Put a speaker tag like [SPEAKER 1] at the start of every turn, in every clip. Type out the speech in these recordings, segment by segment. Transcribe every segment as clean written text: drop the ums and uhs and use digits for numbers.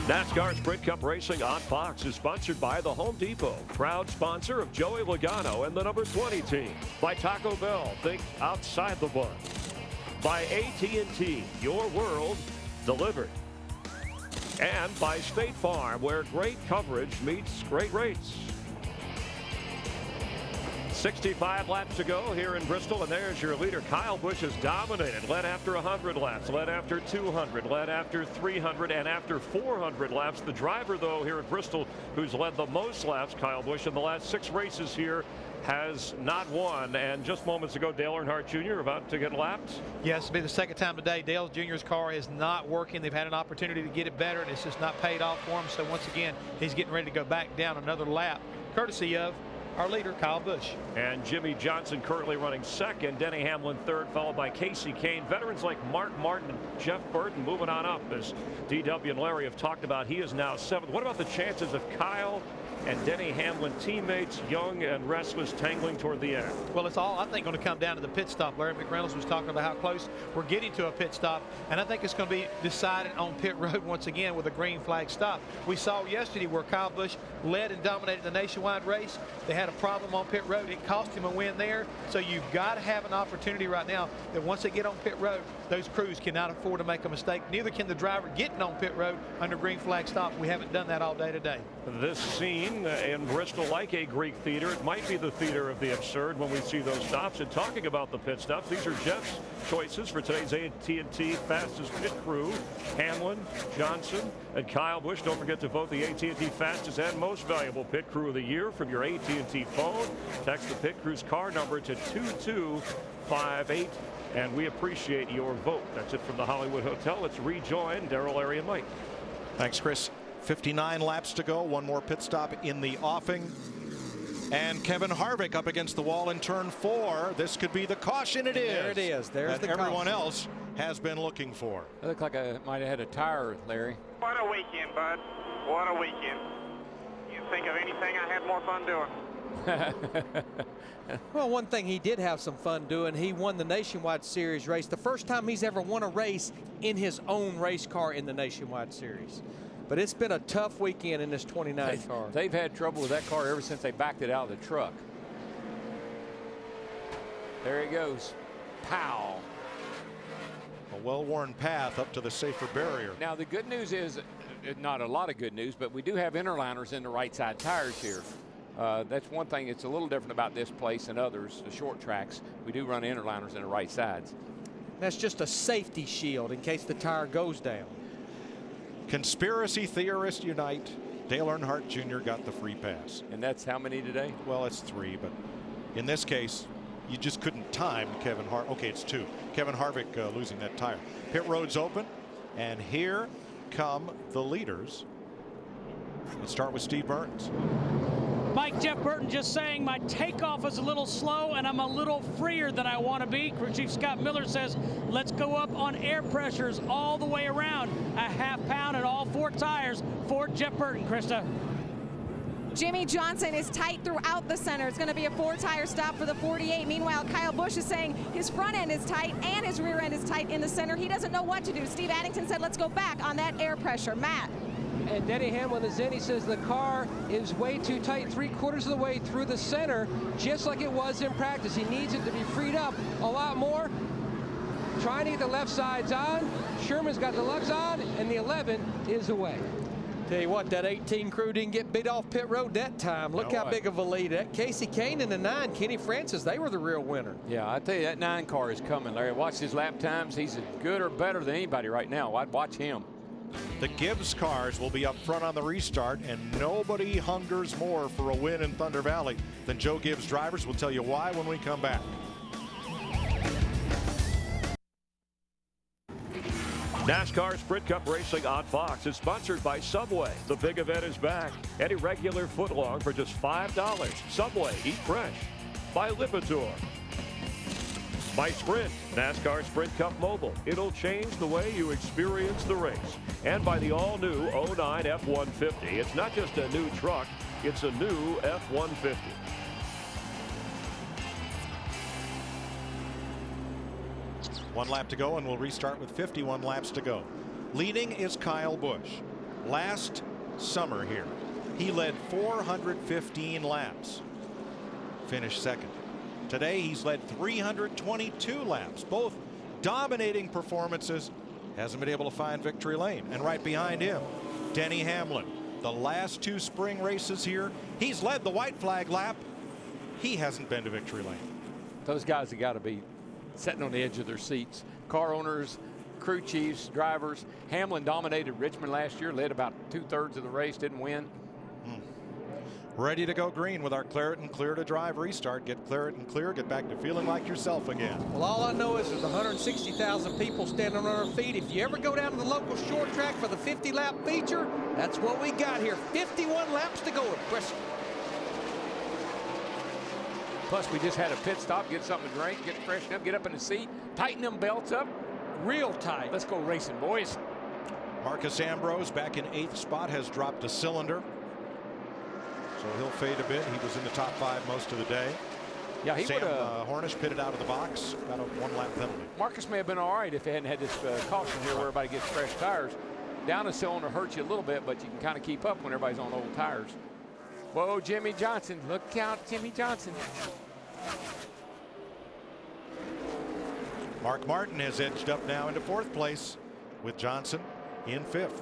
[SPEAKER 1] NASCAR Sprint Cup Racing on Fox is sponsored by the Home Depot, proud sponsor of Joey Logano and the number 20 team. By Taco Bell, think outside the bun. By AT&T, your world delivered. And by State Farm, where great coverage meets great rates. 65 laps to go here in Bristol, and there's your leader. Kyle Busch has dominated. Led after 100 laps, led after 200, led after 300, and after 400 laps. The driver, though, here at Bristol, who's led the most laps, Kyle Busch, in the last 6 races here, has not won. And just moments ago, Dale Earnhardt Jr. about to get lapped.
[SPEAKER 2] Yes, it'll be the second time today. Dale Jr.'s car is not working. They've had an opportunity to get it better, and it's just not paid off for him. So once again, he's getting ready to go back down another lap, courtesy of our leader, Kyle Busch.
[SPEAKER 1] And Jimmy Johnson currently running second. Denny Hamlin third, followed by Casey Kane. Veterans like Mark Martin and Jeff Burton moving on up, as DW and Larry have talked about. He is now 7th. What about the chances of Kyle and Denny Hamlin, teammates, young and restless, tangling toward the end?
[SPEAKER 2] Well, it's all, I think, going to come down to the pit stop. Larry McReynolds was talking about how close we're getting to a pit stop, and I think it's going to be decided on pit road once again with a green flag stop. We saw yesterday where Kyle Busch led and dominated the nationwide race. They had a problem on pit road. It cost him a win there. So you've got to have an opportunity right now that once they get on pit road, those crews cannot afford to make a mistake. Neither can the driver getting on pit road under green flag stop. We haven't done that all day today.
[SPEAKER 1] This scene in Bristol, like a Greek theater, it might be the theater of the absurd when we see those stops. And talking about the pit stops, these are Jeff's choices for today's AT&T fastest pit crew. Hamlin, Johnson, and Kyle Busch. Don't forget to vote the AT&T fastest and most valuable pit crew of the year from your AT&T phone. Text the pit crew's car number to 2258. And we appreciate your vote. That's it from the Hollywood Hotel. Let's rejoin Darrell, Larry, and Mike.
[SPEAKER 3] Thanks, Chris. 59 laps to go. One more pit stop in the offing. And Kevin Harvick up against the wall in turn 4. This could be the caution. It is.
[SPEAKER 4] There it is. There's the
[SPEAKER 3] everyone
[SPEAKER 4] caution.
[SPEAKER 3] else has been looking for.
[SPEAKER 5] It looked like I might have had a tire, Larry.
[SPEAKER 6] What a weekend, bud. What a weekend. You think of anything I had more fun doing?
[SPEAKER 4] Well, one thing he did have some fun doing, he won the Nationwide Series race. The first time he's ever won a race in his own race car in the Nationwide Series. But it's been a tough weekend in this 29 car.
[SPEAKER 5] They've had trouble with that car ever since they backed it out of the truck. There he goes. Pow.
[SPEAKER 3] A well-worn path up to the safer barrier.
[SPEAKER 5] Now, the good news is, not a lot of good news, but we do have interliners in the right side tires here. That's one thing that's a little different about this place and others, the short tracks. We do run interliners in the right sides.
[SPEAKER 4] That's just a safety shield in case the tire goes down.
[SPEAKER 3] Conspiracy theorists unite. Dale Earnhardt Jr. got the free pass.
[SPEAKER 5] And that's how many today?
[SPEAKER 3] Well, it's 3, but in this case, you just couldn't time Kevin Harvick. Okay, it's 2. Kevin Harvick losing that tire. Pit road's open, and here come the leaders. Let's start with Steve Burns.
[SPEAKER 7] Mike, Jeff Burton just saying my takeoff is a little slow and I'm a little freer than I want to be. Crew Chief Scott Miller says let's go up on air pressures all the way around. A half pound in all 4 tires for Jeff Burton, Krista.
[SPEAKER 8] Jimmy Johnson is tight throughout the center. It's going to be a 4-tire stop for the 48. Meanwhile, Kyle Busch is saying his front end is tight and his rear end is tight in the center. He doesn't know what to do. Steve Addington said let's go back on that air pressure. Matt.
[SPEAKER 9] And Denny Hamlin is in. He says the car is way too tight, 3/4 of the way through the center, just like it was in practice. He needs it to be freed up a lot more. Trying to get the left sides on. Sherman's got the lefts on, and the 11 is away.
[SPEAKER 4] Tell you what, that 18 crew didn't get beat off pit road that time. Look how big of a lead. That Casey Kane in the 9, Kenny Francis, they were the real winner.
[SPEAKER 5] Yeah, I tell you, that 9 car is coming, Larry. Watch his lap times. He's as good or better than anybody right now. I'd watch him.
[SPEAKER 3] The Gibbs cars will be up front on the restart, and nobody hungers more for a win in Thunder Valley than Joe Gibbs drivers. We'll tell you why when we come back.
[SPEAKER 1] NASCAR Sprint Cup Racing on Fox is sponsored by Subway. The big event is back. Any regular footlong for just $5. Subway, eat fresh. By Lipitor. By Sprint, NASCAR Sprint Cup Mobile. It'll change the way you experience the race. And by the all-new 09 F-150. It's not just a new truck, it's a new F-150.
[SPEAKER 3] One lap to go, and we'll restart with 51 laps to go. Leading is Kyle Busch. Last summer here, he led 415 laps, finished second. Today he's led 322 laps, both dominating performances. Hasn't been able to find victory lane. And right behind him, Denny Hamlin. The last 2 spring races here, he's led the white flag lap. He hasn't been to victory lane.
[SPEAKER 5] Those guys have got to be sitting on the edge of their seats. Car owners, crew chiefs, drivers. Hamlin dominated Richmond last year, led about 2/3 of the race, didn't win.
[SPEAKER 3] Ready to go green with our Claret and Clear to Drive restart. Get Claret and Clear, get back to feeling like yourself again.
[SPEAKER 4] Well, all I know is there's 160,000 people standing on our feet. If you ever go down to the local short track for the 50-lap feature, that's what we got here. 51 laps to go at Bristol.
[SPEAKER 5] Plus, we just had a pit stop, get something to drink, get freshened up, get up in the seat, tighten them belts up.
[SPEAKER 4] Real tight.
[SPEAKER 5] Let's go racing, boys.
[SPEAKER 3] Marcus Ambrose back in 8th spot has dropped a cylinder. So he'll fade a bit. He was in the top 5 most of the day.
[SPEAKER 5] Yeah, he
[SPEAKER 3] Sam
[SPEAKER 5] would have.
[SPEAKER 3] Hornish pitted out of the box. Got a 1-lap penalty.
[SPEAKER 5] Marcus may have been all right if he hadn't had this caution here where everybody gets fresh tires. Down a cylinder hurts you a little bit, but you can kind of keep up when everybody's on old tires. Whoa, Jimmy Johnson. Look out, Jimmy Johnson.
[SPEAKER 3] Mark Martin has edged up now into 4th place with Johnson in 5th.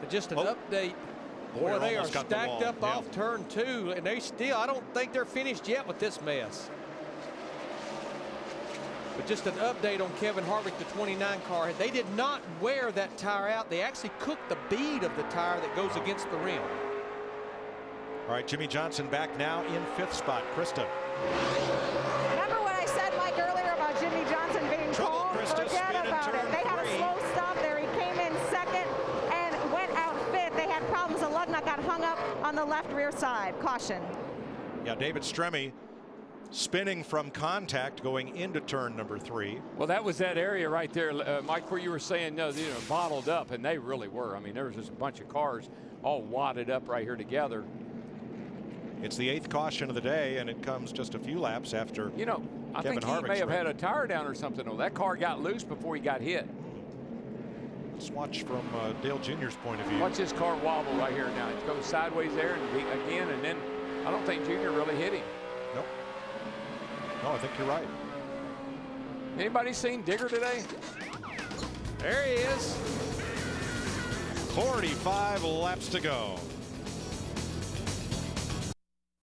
[SPEAKER 4] Just an update. Boy, they are stacked up off turn 2, and they still, I don't think they're finished yet with this mess. But just an update on Kevin Harvick, the 29 car. They did not wear that tire out. They actually cooked the bead of the tire that goes against the rim.
[SPEAKER 3] All right, Jimmy Johnson back now in 5th spot. Krista.
[SPEAKER 8] Remember what I said, Mike, earlier about Jimmy Johnson being cold? Forget about it. They had a slow stop there. He came in second and went out 5th. They had problems. The lug nut got hung up on the left rear side. Caution.
[SPEAKER 3] Yeah, David Stremme spinning from contact going into turn number 3.
[SPEAKER 5] Well, that was that area right there, Mike, where you were saying, no, you know, bottled up, and they really were. I mean, there was just a bunch of cars all wadded up right here together.
[SPEAKER 3] It's the 8th caution of the day, and it comes just a few laps after.
[SPEAKER 5] You know, I think he may have had a tire down or something. Oh, that car got loose before he got hit.
[SPEAKER 3] Let's watch from Dale Jr.'s point of view.
[SPEAKER 5] Watch this car wobble right here now. It goes sideways there and again, and then I don't think Jr. really hit him.
[SPEAKER 3] Nope. No, I think you're right.
[SPEAKER 5] Anybody seen Digger today?
[SPEAKER 4] There he is.
[SPEAKER 3] 45 laps to go.